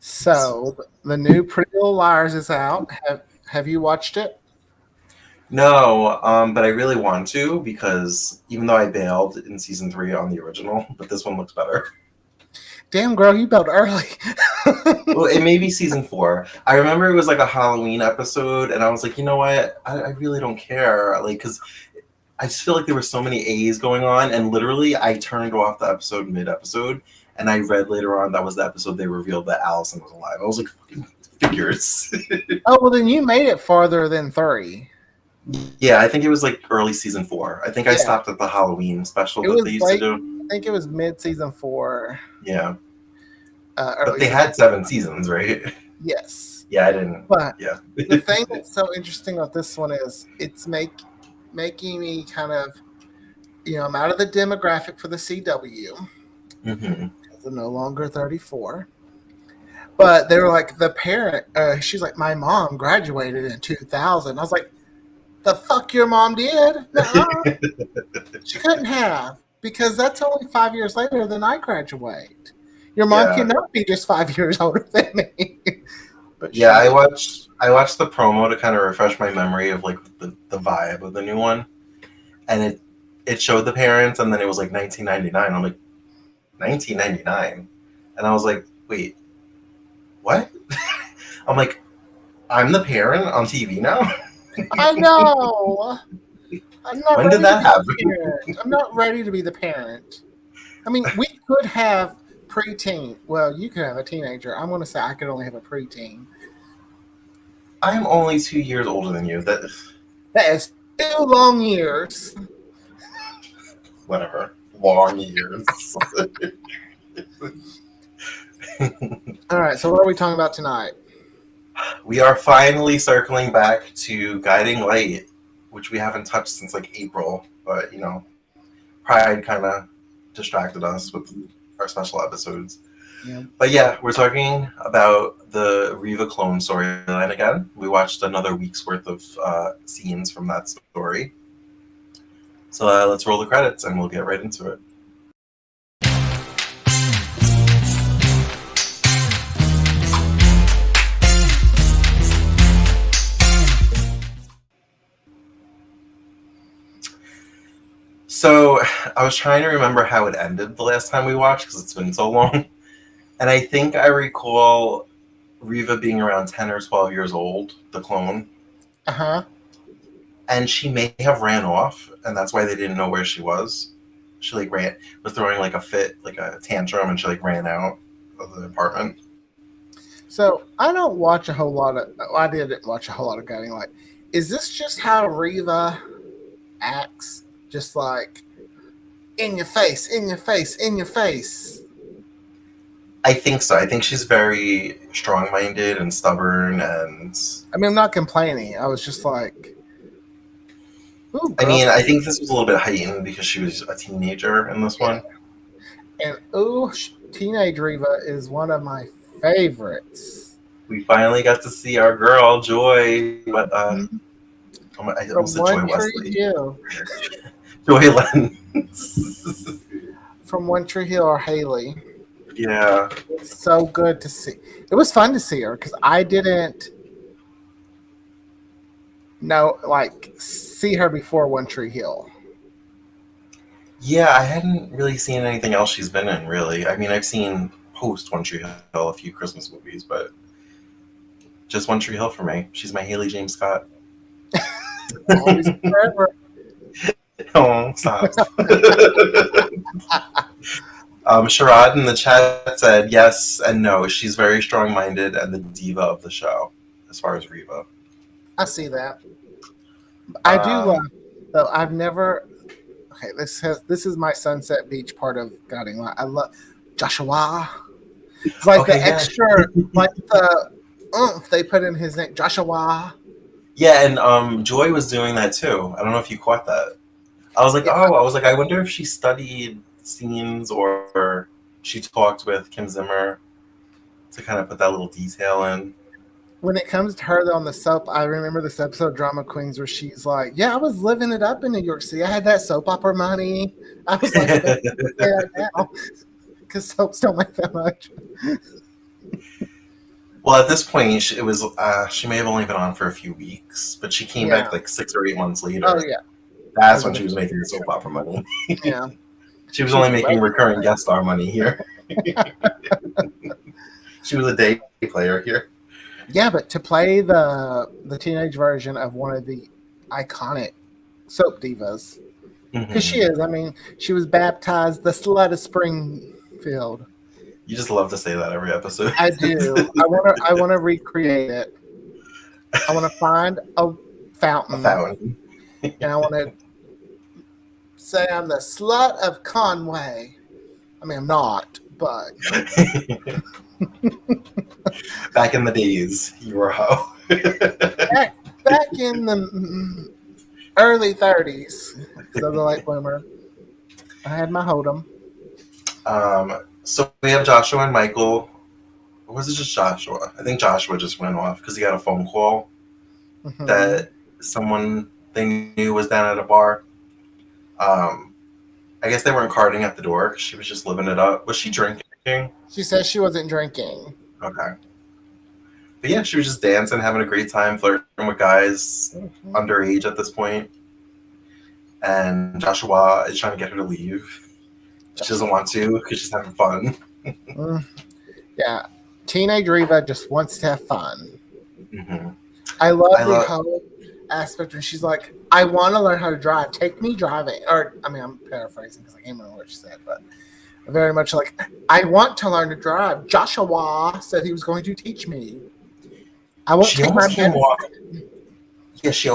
So the new Pretty Little Liars is out. Have you watched it? No, but I really want to because even though I bailed in season three on the original, but this one looks better. Damn girl, you built early. Well, it may be season four. I remember it was like a Halloween episode, and I was like, you know what? I really don't care. Like, because I just feel like there were so many A's going on, and literally I turned off the episode mid episode, and I read later on that was the episode they revealed that Allison was alive. I was like, fucking figures. Oh well, then you made it farther than 3. Yeah, I think it was like early season four. I think I Yeah, stopped at the Halloween special it that was they used to late. do. I think it was mid season 4, Yeah. But early they season. had 7 seasons, right? Yes, Yeah, I didn't. but Yeah. the thing that's so interesting about this one is it's making me kind of, I'm out of the demographic for the CW hmm because I'm no longer 34. But they were like the parent. She's like, my mom graduated in 2000. I was like, the fuck your mom did? Nuh-uh. She couldn't have, because that's only 5 years later than I graduate. Your mom Yeah. cannot be just 5 years older than me. But Yeah, she, I watched the promo to kind of refresh my memory of like the vibe of the new one. And it showed the parents and then it was like 1999. I'm like, 1999? And I was like, wait, what? I'm like, I'm the parent on TV now? I know. I'm not When did ready to that be the happen? parent. I'm not ready to be the parent. I mean, we could have preteen. Well, you could have a teenager. I'm going to say I could only have a preteen. I'm only 2 years older than you. That That is 2 long years. whatever. Long years. All right, so what are we talking about tonight? We are finally circling back to Guiding Light, which we haven't touched since like April, but Pride kind of distracted us with our special episodes. Yeah. But yeah, we're talking about the Reva clone storyline again. We watched another week's worth of scenes from that story. So let's roll the credits and we'll get right into it. So I was trying to remember how it ended the last time we watched because it's been so long. And I think I recall Reva being around 10 or 12 years old, the clone. Uh-huh. And she may have ran off, and that's why they didn't know where she was. She was throwing like a fit, like a tantrum, and she like ran out of the apartment. So I don't watch a whole lot of. I didn't watch a whole lot of Guiding Light. Is this just how Reva acts? Just like in your face, in your face, in your face. I think so. I think she's very strong-minded and stubborn, and I mean, I'm not complaining. I was just like, ooh, I girl. mean, I think this was a little bit heightened because she was a teenager in this one. And ooh, Teenage Reva is one of my favorites. We finally got to see our girl Joy. But I From almost said Joy One Tree Wesley. Hill. Joy Lenz. From One Tree Hill or Haley. Yeah. It's so good to see. It was fun to see her because I didn't see her before One Tree Hill. Yeah, I hadn't really seen anything else she's been in, really. I mean, I've seen post One Tree Hill a few Christmas movies, but just One Tree Hill for me. She's my Haley James Scott. Always and forever. Oh, stop. Sharad in the chat said yes and no. She's very strong-minded and the diva of the show, as far as Reva. I see that. I do love, though. I've never. Okay, this is my Sunset Beach part of Guiding Light. I love Joshua. It's like the extra, like the oomph they put in his name, Joshua. Yeah, and Joy was doing that too. I don't know if you caught that. I was like, I wonder if she studied scenes or she talked with Kim Zimmer to kind of put that little detail in. When it comes to her on the soap, I remember this episode of Drama Queens where she's like, "Yeah, I was living it up in New York City. I had that soap opera money." I was like, "I say that now," because soaps don't make that much. Well, at this point, it was she may have only been on for a few weeks, but she came Yeah. back like 6 or 8 months later. Oh yeah. That's when she was making the soap opera money. Yeah. She was only making recurring guest star money here. She was a day player here. Yeah, but to play the teenage version of one of the iconic soap divas, because she is. I mean, she was baptized the slut of Springfield. You just love to say that every episode. I do. I want to recreate it. I want to find a fountain, and I want to say I'm the slut of Conway. I mean, I'm not, but back in the days, you were a hoe. back in the early 30s, because I was a late bloomer, I had my hold'em. So we have Joshua and Michael. Or was it just Joshua? I think Joshua just went off because he got a phone call that someone they knew was down at a bar. I guess they weren't carding at the door because she was just living it up. Was she drinking? She says she wasn't drinking. Okay. But yeah, she was just dancing, having a great time, flirting with guys underage at this point. And Joshua is trying to get her to leave. She doesn't want to because she's having fun. Yeah. Teenage Reva just wants to have fun. Mm-hmm. I love the whole aspect when she's like, I want to learn how to drive. Take me driving. Or, I mean, I'm paraphrasing because I can't remember what she said, but very much like, I want to learn to drive. Joshua said he was going to teach me. I won't take my can't walk. Yeah, she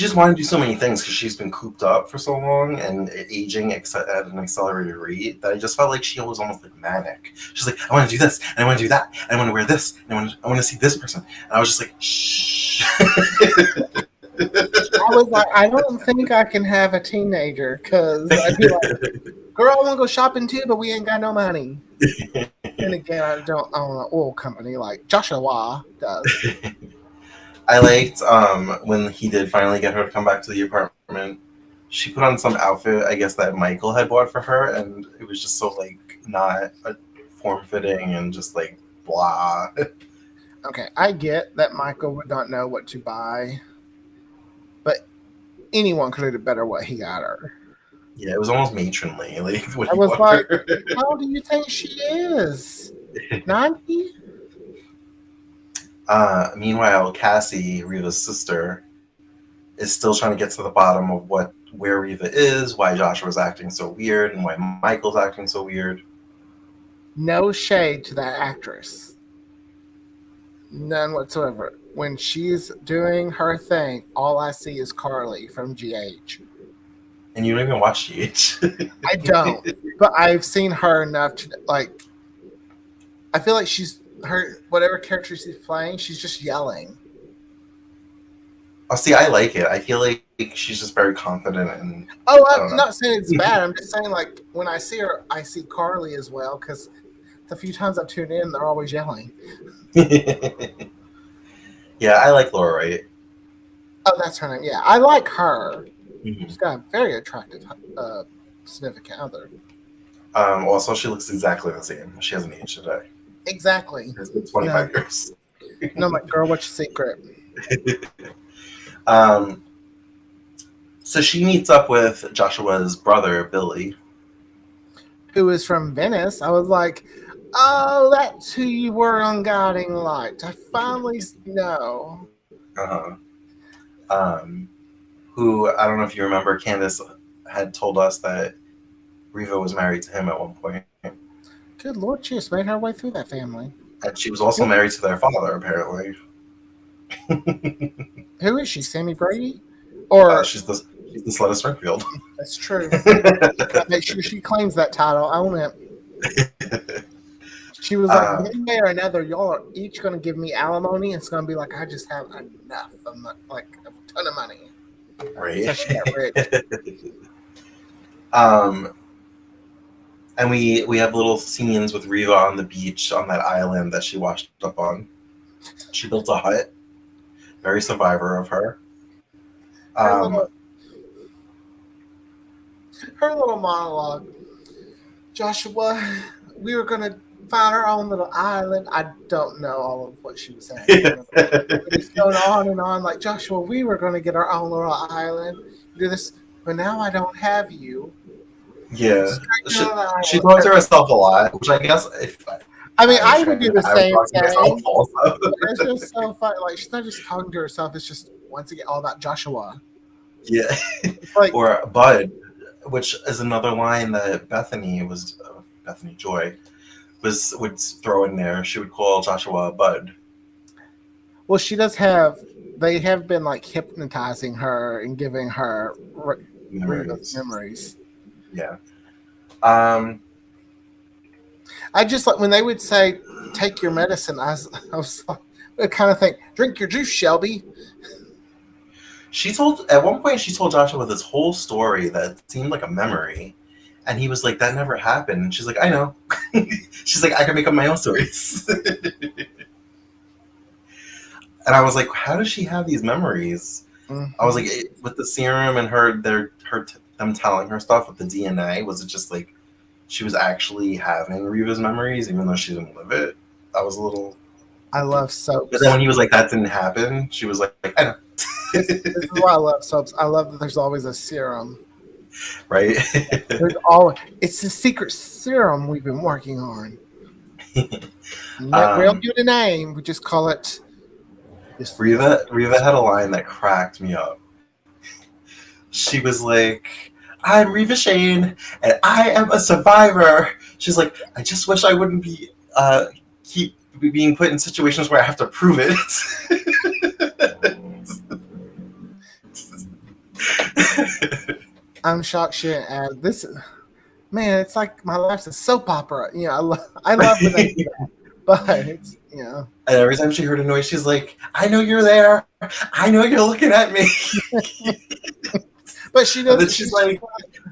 just wanted to do so many things because she's been cooped up for so long and aging at an accelerated rate that I just felt like she was almost like manic. She's like, I want to do this, and I want to do that, and I want to wear this, and I want to see this person. And I was just like, shh. I was like, I don't think I can have a teenager because I'd be like, girl, I want to go shopping too, but we ain't got no money. And again, I don't own an oil company like Joshua does. I liked when he did finally get her to come back to the apartment. She put on some outfit, I guess, that Michael had bought for her, and it was just so like not form-fitting and just like blah. Okay, I get that Michael would not know what to buy, but anyone could have did better what he got her. Yeah, it was almost matronly. Like what I was like, how do you think she is? 90? Meanwhile, Cassie, Reva's sister, is still trying to get to the bottom of where Reva is, why Joshua's acting so weird, and why Michael's acting so weird. No shade to that actress. None whatsoever. When she's doing her thing, all I see is Carly from GH. And you don't even watch GH. I don't, but I've seen her enough to like. I feel like whatever character she's playing, she's just yelling. Oh, see, I like it. I feel like she's just very confident and. Oh, I'm not saying it's bad. I'm just saying like when I see her, I see Carly as well because the few times I've tuned in, they're always yelling. Yeah, I like Laura Wright. Oh, that's her name. Yeah, I like her. Mm-hmm. She's got a very attractive significant other. Also, she looks exactly the same. She hasn't aged today. Exactly. It's been 25 years. No, I'm like, girl, what's your secret? So she meets up with Joshua's brother, Billy. Who is from Venice. I was like, oh, that's who you were on Guiding Light. I finally know. Who, I don't know if you remember, Candace had told us that Reva was married to him at one point. Good Lord, she just made her way through that family. And she was also married to their father, apparently. Who is she, Sammy Brady? Or she's the slut of Springfield. That's true. Make sure she claims that title. I own it. She was like, one way or another, y'all are each going to give me alimony. It's going to be like, I just have enough. I'm not, like a ton of money. Right. So she got rich. And we have little scenes with Reva on the beach on that island that she washed up on. She built a hut. Very Survivor of her. Her little monologue. Joshua, we were going to found our own little island. I don't know all of what she was saying. I remember it just going on and on. Like Joshua, we were going to get our own little island. Do this, but now I don't have you. Yeah, Straight she, out of the she island. talks to herself a lot, which I guess if I mean, I was I would do stranded, the I would same talk to myself thing. also. But it's just so funny. Like she's not just talking to herself. It's just once again all about Joshua. Yeah, It's like or Bud, which is another line that Bethany Joy would throw in there. She would call Joshua Bud. well, she does have. They have been like hypnotizing her and giving her Reva's Memories. memories. Yeah. Um, I just like when they would say, "Take your medicine." I was like, I kind of think, "Drink your juice, Shelby." at one point she told Joshua this whole story that seemed like a memory, and he was like, "That never happened." And she's like, "I know." She's like, "I can make up my own stories." And I was like, "How does she have these memories?" I was Mm-hmm. like, with the serum and them telling her stuff with the DNA, was it just like she was actually having Reva's memories even though she didn't live it? I was a little. I love But then soaps. when he was like, "That didn't happen," she was like, "I know." This is why I love soaps. I love that there's always a serum. Right? There's always it's the secret serum we've been working on. We don't um, give it a name. We just call it the Reva had a line that cracked me up. She was like, "I'm Reva Shane, and I am a survivor." She's like, "I just wish I wouldn't be keep being put in situations where I have to prove it." I'm shocked she didn't add this. Man, it's like my life's a soap opera. You know, I love when they do that, but it's And every time she heard a noise, she's like, "I know you're there. I know you're looking at me." but she And then does. she's like,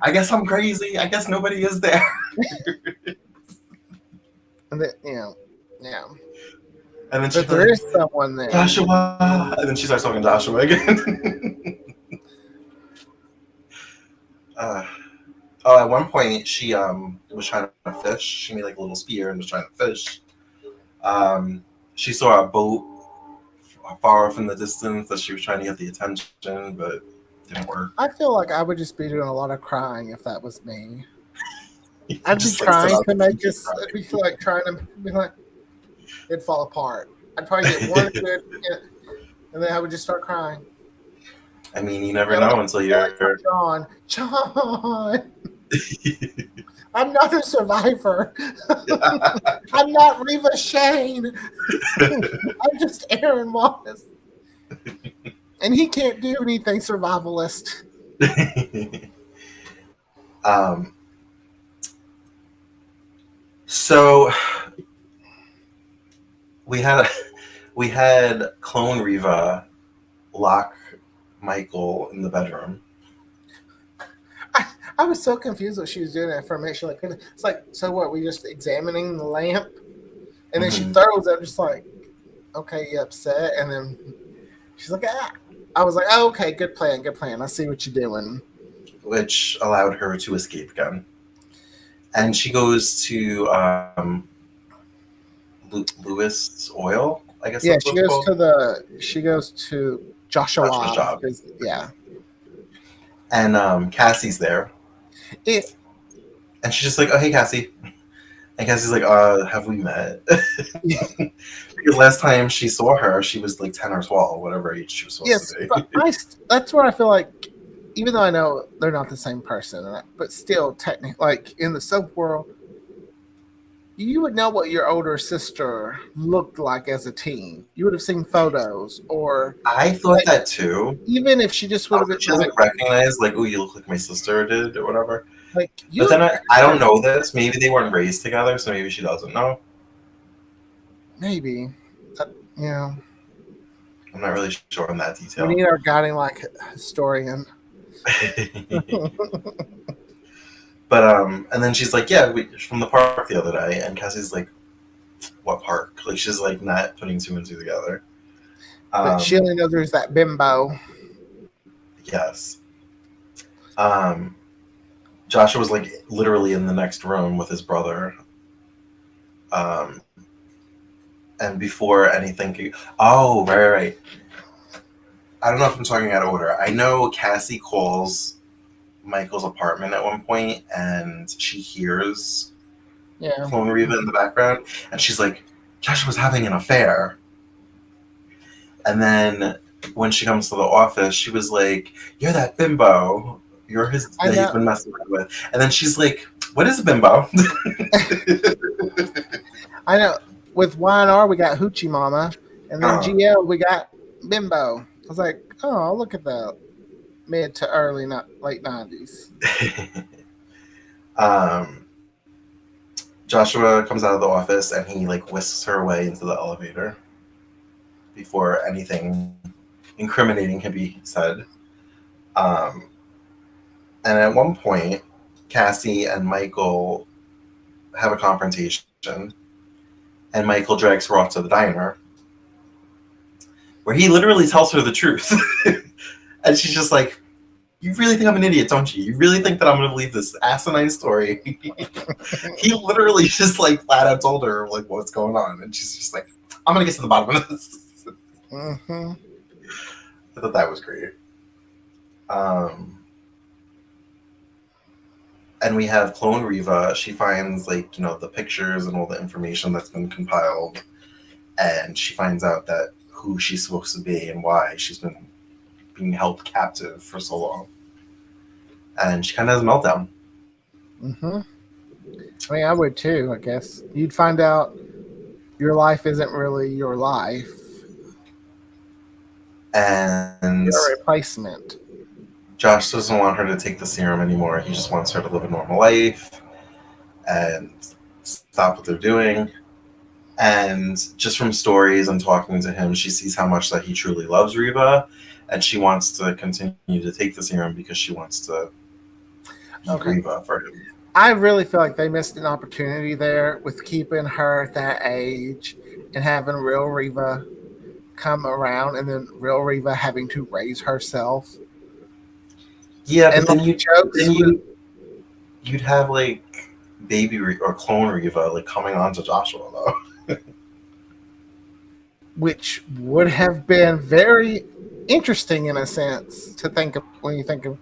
"I guess I'm crazy. I guess nobody is there." And then, yeah. And then But she's there like, is someone there. "Joshua." And then she starts talking to Joshua again. uh, oh, at one point she was trying to fish. She made like a little spear and was trying to fish. She saw a boat far off in the distance that she was trying to get the attention, but it didn't work. I feel like I would just be doing a lot of crying if that was me. I'd be Just like sit trying up to and make keep us. I'd crying. be like trying to be like it'd fall apart. I'd probably get one good, and then I would just start crying. I mean, you never Yelling, know until yelling for you're. John. John, I'm not a survivor. I'm not Reva Shane. I'm just Aaron Wallace, and he can't do anything survivalist. um, so we had we had clone Reva lock Michael in the bedroom. I was so confused what she was doing at first. She like it's like so what? We just examining the lamp, and then she Mm-hmm. throws it. Just like okay, you upset, and then she's like ah. I was like oh, okay, good plan, good plan. I see what you're doing. Which allowed her to escape again. And she goes to Lewis Oil, I guess Yeah, that's what it's called. she goes to Joshua's Joshua job. because yeah, And Cassie's there. it And she's just like, "Oh, hey, Cassie." And Cassie's like, "Have we met?" Because last time she saw her, she was like 10 or 12, whatever age she was supposed yes, to but be. that's where I feel like even though I know they're not the same person, but still technically like in the soap world, you would know what your older sister looked like as a teen. You would have seen photos, or I thought like that too. even if she just I would have was been like, she doesn't recognize, like, "Oh, you look like my sister did," or whatever. like But you then would I don't recognize know this. Maybe they weren't raised together, so maybe she doesn't know. maybe. You know, I'm not really sure on that we detail. need our guiding like historian. But and then she's like, "Yeah, we from the park the other day," and Cassie's like, "What park?" Like she's like not putting two and two together. But she Um, only knows there's that bimbo. yes. Um, Joshua was like literally in the next room with his brother. Um, and before anything could, oh, right. I don't know if I'm talking out of order. I know Cassie calls Michael's apartment at one point, and she hears Yeah. Clone Reva in the background, and she's like, Joshua's having an affair. And then when she comes to the office, she was like, "You're that bimbo. You're his I that he's know. been messing around with." And then she's like, "What is a bimbo?" I know. With YNR, we got Hoochie Mama, and then Uh, GL, we got Bimbo. I was like, oh, look at that. Mid to early, not late 90s. um, Joshua comes out of the office and he like whisks her away into the elevator before anything incriminating can be said. Um, and at one point, Cassie and Michael have a confrontation, and Michael drags her off to the diner, where he literally tells her the truth. And she's just like, "You really think I'm an idiot, don't you? You really think that I'm going to believe this asinine story?" He literally just like flat out told her like what's going on, and she's just like, "I'm going to get to the bottom of this." Mm-hmm. I thought that was great. And we have Clone Reva. She finds like the pictures and all the information that's been compiled, and she finds out that who she's supposed to be and why she's been being held captive for so long. And she kind of has a meltdown. Mm-hmm. I mean, I would too, I guess. You'd find out your life isn't really your life. And You're a replacement. Josh doesn't want her to take the serum anymore. He just wants her to live a normal life and stop what they're doing. And just from stories and talking to him, she sees how much that he truly loves Reva, and she wants to continue to take the serum because she wants to be Reva for him. I really feel like they missed an opportunity there with keeping her at that age and having real Reva come around, and then real Reva having to raise herself. Yeah, and but then you'd have like baby or clone Reva like coming on to Joshua though. Which would have been very interesting in a sense to think of when you think of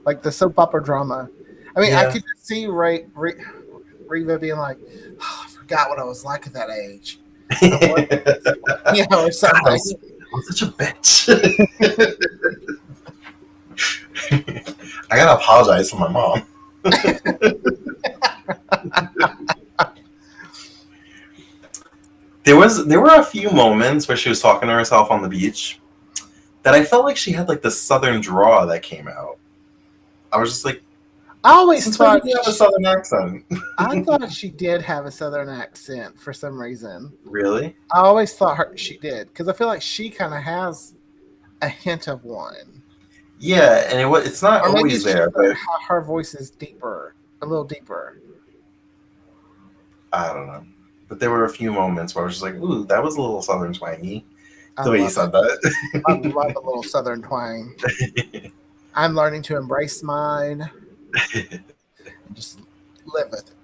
like the soap opera drama. I mean, I could just see Reva being like, oh, I forgot what I was like at that age. Or something. I'm such a bitch. I gotta apologize to my mom. There were a few moments where she was talking to herself on the beach that I felt like she had like the southern drawl that came out. I was just like, I always thought she had a southern accent. I thought she did have a southern accent for some reason. Really? I always thought she did because I feel like she kind of has a hint of one. Yeah, and it's not or always there, but her voice is deeper, a little deeper. I don't know. But there were a few moments where I was just like, ooh, that was a little southern twangy. The way you said that. I love a little southern twang. I'm learning to embrace mine. Just live with it.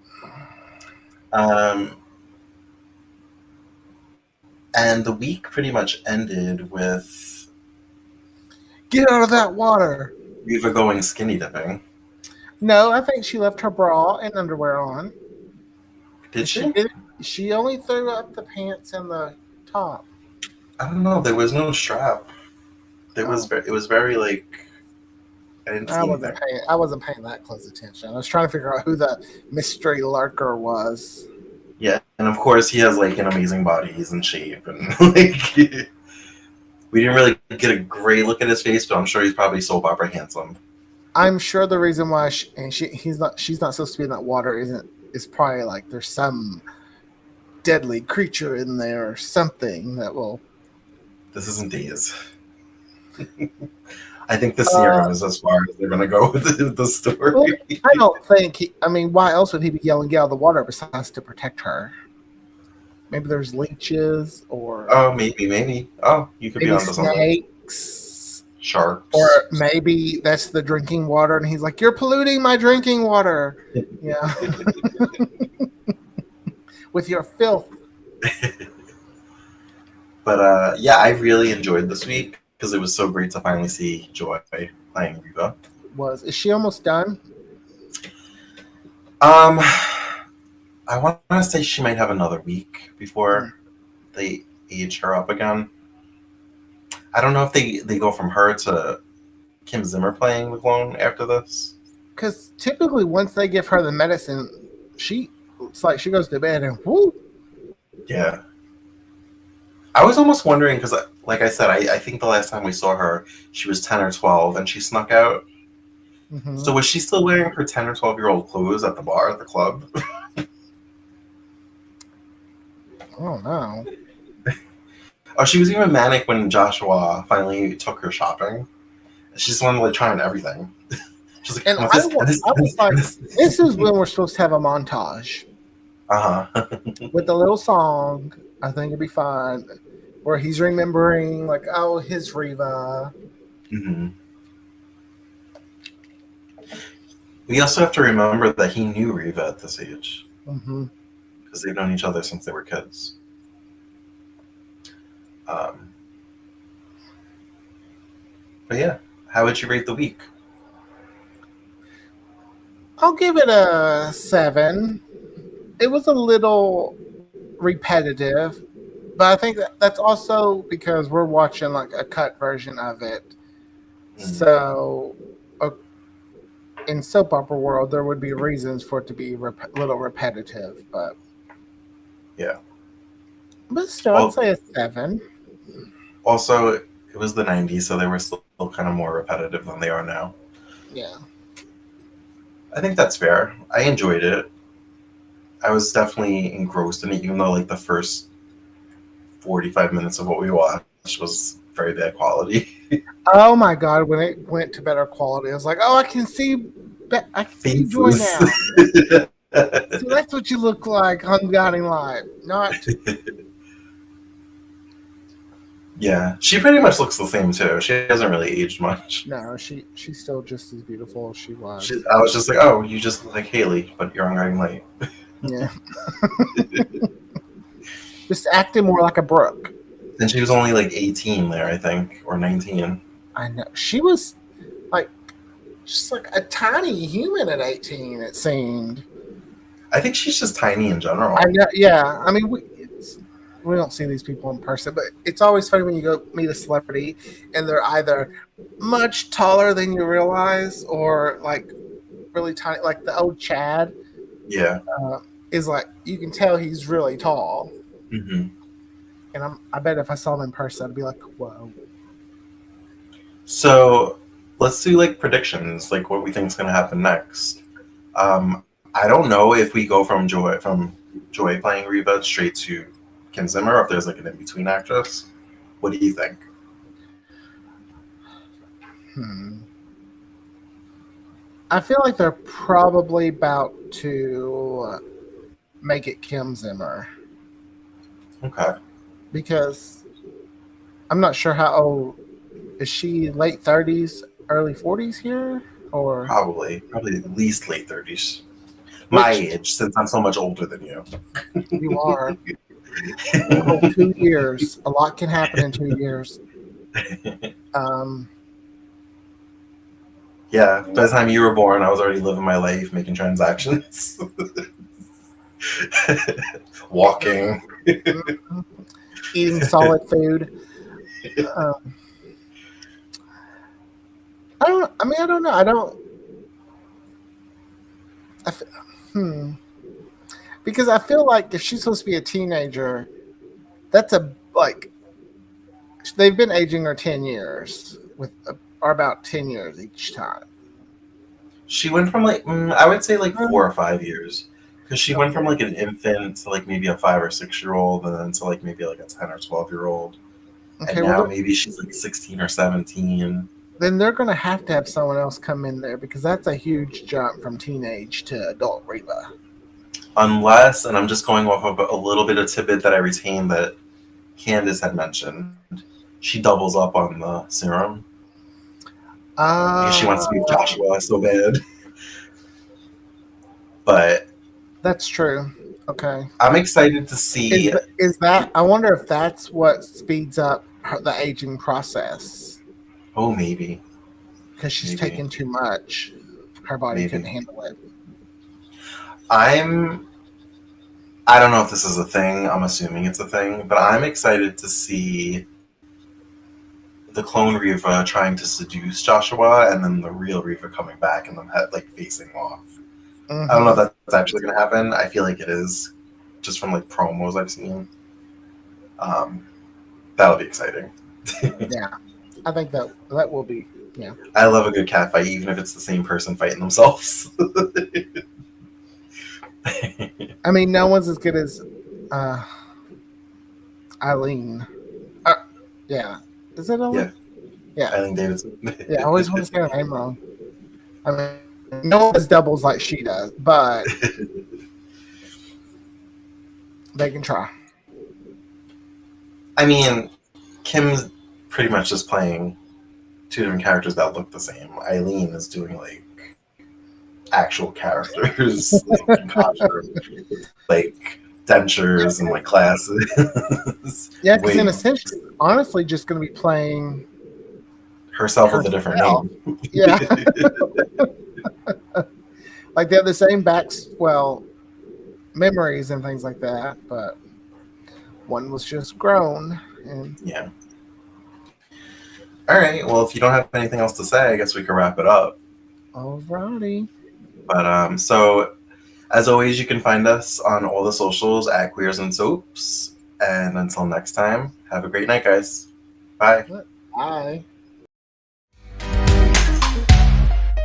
And the week pretty much ended with get out of that water. Reva going skinny dipping. No, I think she left her bra and underwear on. Did she? She only threw up the pants and the top. I don't know. There was no strap. It was very like. I wasn't paying that close attention. I was trying to figure out who the mystery lurker was. Yeah, and of course he has like an amazing body. He's in shape, and like we didn't really get a great look at his face, but I'm sure he's probably soap opera handsome. I'm sure the reason why she's not supposed to be in that water is probably like there's some deadly creature in there or something that will. This isn't Days. I think the serum is as far as they're going to go with the story. Well, I don't think why else would he be yelling get out of the water besides to protect her? Maybe there's leeches or... Oh, maybe. Oh, you could be onto something. Snakes. Sharks. Or maybe that's the drinking water and he's like, you're polluting my drinking water. Yeah. with your filth. But yeah, I really enjoyed this week because it was so great to finally see Joy playing Reva. Is she almost done? Um, I want to say she might have another week Hmm. before they age her up again. I don't know if they go from her to Kim Zimmer playing the clone after this. Because typically, once they give her the medicine, it's like she goes to bed and whoo. Yeah. I was almost wondering because, like I said, I think the last time we saw her, she was 10 or 12 and she snuck out. Mm-hmm. So was she still wearing her 10 or 12-year-old clothes at the bar at the club? Oh no. Oh, she was even manic when Joshua finally took her shopping. She just wanted to like try on everything. She's like, And I want this, and this, I and was this, like, and this. this is when we're supposed to have a montage Uh-huh. with a little song. I think it'd be fun, where he's remembering like, oh, his Reva. hmm We also have to remember that he knew Reva at this age Mm-hmm. because they've known each other since they were kids. Um, but yeah, how would you rate the week? I'll give it a 7. It was a little repetitive, but I think that's also because we're watching like a cut version of it. Mm, So, uh, in soap opera world, there would be reasons for it to be a little repetitive, yeah. but still, I'd Well, say a 7. also, it was the 90s, so they were still kind of more repetitive than they are now. Yeah. I think that's fair. I enjoyed it. I was definitely engrossed in it, even though like the first 45 minutes of what we watched was very bad quality. Oh my god, when it went to better quality, I was like, oh, I can see Joy Faces. now. So that's what you look like on Guiding Light, not. Yeah, she pretty much looks the same too. She hasn't really aged much. No, she's still just as beautiful as she was. I was just like, oh, you just look like Haley, but you're on Guiding Light. Yeah, just acting more like a Brooke. And she was only like 18 there, I think, or 19. I know she was like just like a tiny human at 18. It seemed. I think she's just tiny in general. I know. Yeah, I mean we don't see these people in person, but it's always funny when you go meet a celebrity and they're either much taller than you realize or like really tiny. Like the old Chad Yeah. is like you can tell he's really tall. hmm And I bet if I saw him in person, I'd be like, whoa. So let's do like predictions, like what we think is going to happen next. I don't know if we go from Joy playing Reba straight to Kim Zimmer, or if there's like an in between actress. What do you think? I feel like they're probably about to make it Kim Zimmer Okay. because I'm not sure how old is she. Late 30s, early 40s here, or Probably at least late 30s. My which age, since I'm so much older than you. you are. Oh, 2 years. A lot can happen in 2 years. Um, Yeah, by the time you were born, I was already living my life, making transactions, walking. eating solid food. Um, I don't. I mean, I don't know. I don't. I f- hmm. Because I feel like if she's supposed to be a teenager, that's a like they've been aging her 10 years or about 10 years each time. She went from like, I would say like Um, 4 or 5 years. Because she went from okay. like an infant to like maybe a 5 or 6-year-old, and then to like maybe like a 10 or 12-year-old. And Okay. Well, now maybe she's like 16 or 17. then they're going to have someone else come in there because that's a huge jump from teenage to adult Reba. Unless, and I'm just going off of a little bit of tidbit that I retained that Candace had mentioned, she doubles up on the serum because she wants to be with Uh, Joshua so bad. But that's true. Okay. I'm excited to see. Is that? I wonder if that's what speeds up the aging process Oh, maybe, because she's maybe, taking too much. Her body couldn't maybe. handle it. I'm. I don't know if this is a thing. I'm assuming it's a thing, but I'm excited to see the clone Reva trying to seduce Joshua, and then the real Reva coming back and them like facing off. I don't know if Hmm. that's actually going to happen. I feel like it is, just from like promos I've seen. Um, that'll be exciting. Yeah, I think that will be. Yeah. I love a good cat fight, even if it's the same person fighting themselves. I mean, no one's as good as uh, Eileen. Uh, yeah. Is it Eileen? Yeah, Yeah. Eileen Davidson. Yeah. I always want to say her name wrong. I mean, no one does doubles like she does, but they can try. I mean, Kim's pretty much just playing two different characters that look the same. Eileen is doing like actual characters, like in costume, like dentures and like glasses, Yeah, because in a wigs, sense, she's honestly just going to be playing herself with a different herself. name. Yeah. Like they have the same memories and things like that, but one was just grown. And Yeah. All right. Well, if you don't have anything else to say, I guess we can wrap it up. alrighty. But so as always, you can find us on all the socials at Queers and Soaps. And until next time, have a great night, guys. Bye. Bye.